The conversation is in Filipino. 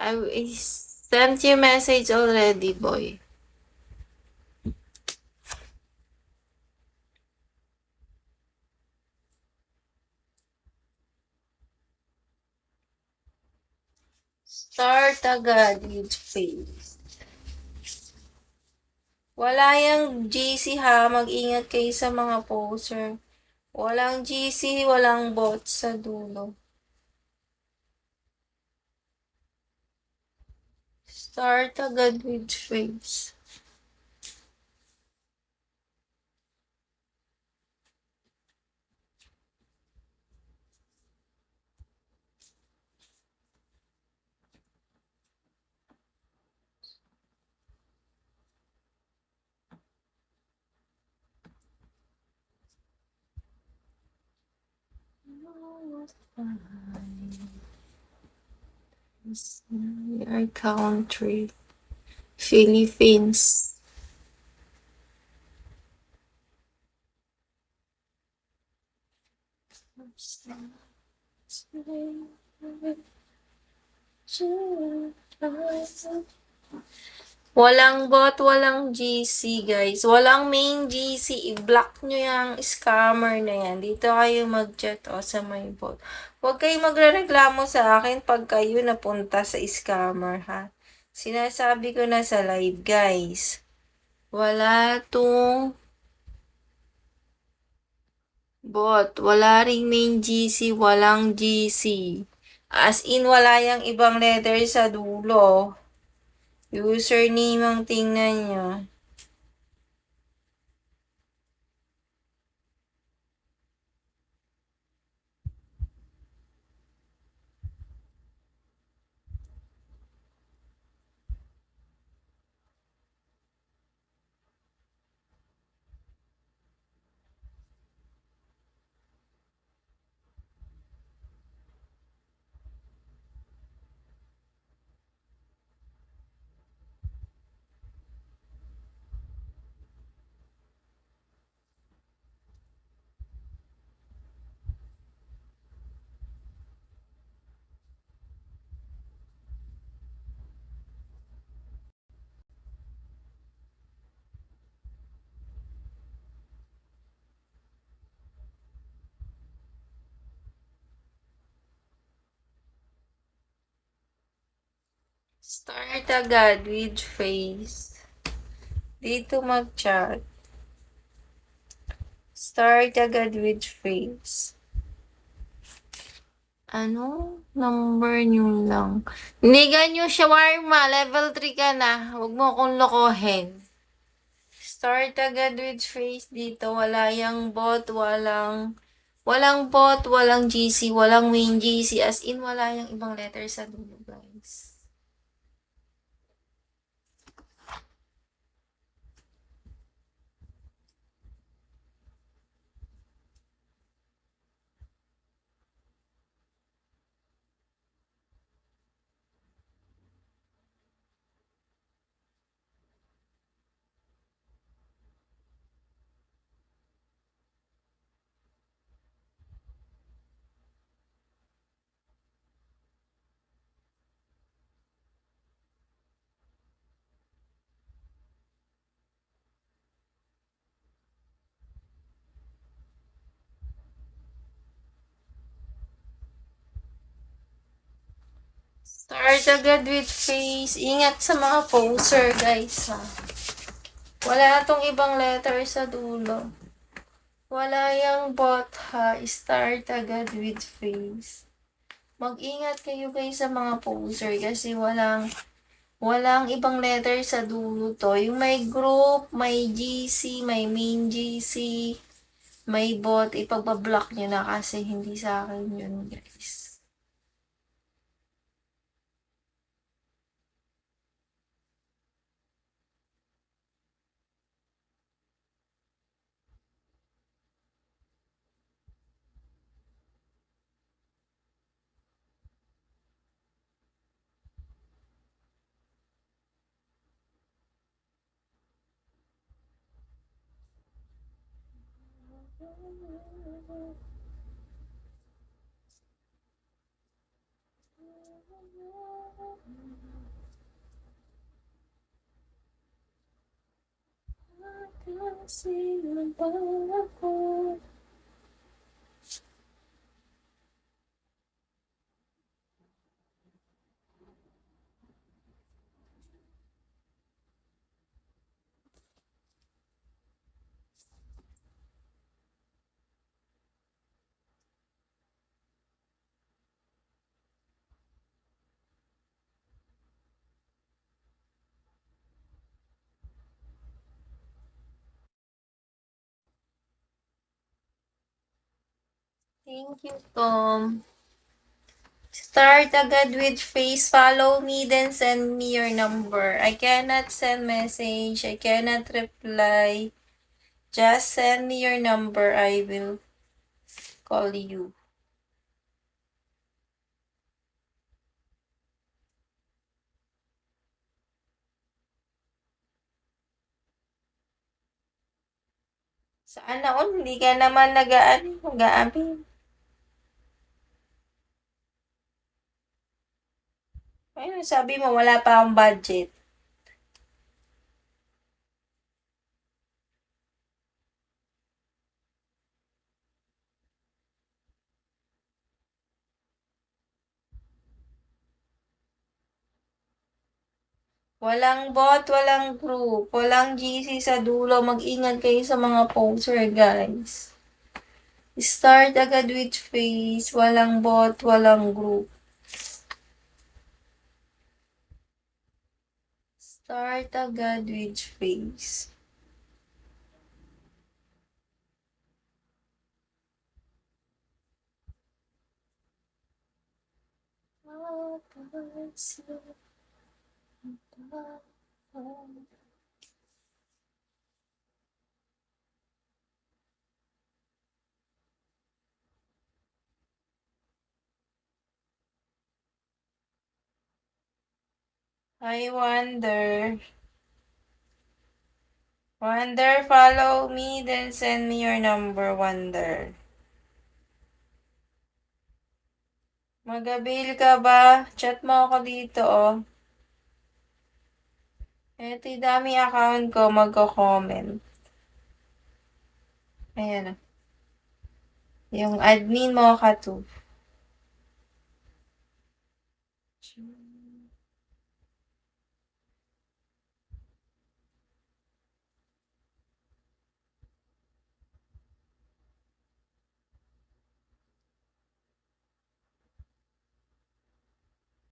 I sent you message already, boy. Start agad with face. Wala yang GC ha, mag-ingat kayo sa mga poser. Walang GC, walang bot sa dulo. Start agad with face. Our country, Philippines. Walang bot, walang GC, guys. Walang main GC. I-block nyo yung scammer na yan. Dito kayo mag-chat sa may bot. Huwag kayo magre-reklamo sa akin pag kayo napunta sa scammer, ha? Sinasabi ko na sa live, guys. Wala tong bot. Wala ring main GC. Walang GC. As in, wala yung ibang letter sa dulo. Username ang tingnan nyo. Start agad with face. Dito mag-chat. Start agad with face. Ano? Number nyo lang. Niga nyo shawarma. Level 3 ka na. Huwag mo akong lokohin. Start agad with face dito. Wala yung bot. Walang bot. Walang GC. Walang main GC. As in, wala yung ibang letter sa dulo, guys. Start agad with face. Ingat sa mga poser, guys, ha. Wala tong ibang letter sa dulo. Wala yung bot, ha. Start agad with face. Mag-ingat kayo guys sa mga poser kasi walang ibang letter sa dulo to. Yung may group, may GC, may main GC, may bot, ipagpa-block nyo na kasi hindi sa akin yun, guys. Sino ba ako? Thank you, Tom. Start agad with face. Follow me, then send me your number. I cannot send message. I cannot reply. Just send me your number. I will call you. Sana all, hindi ka naman nag-aamin. Ayun, sabi mo, wala pa akong budget. Walang bot, walang group, walang GC sa dulo. Mag-ingat kayo sa mga poser, guys. Start agad with face. Walang bot, walang group. Start agad with face. I wonder. Wonder, follow me, then send me your number, Wonder. Mag-avail ka ba? Chat mo ako dito, oh. Eto yung dami account ko, magko-comment. Ayan, oh. Yung admin mo ka to.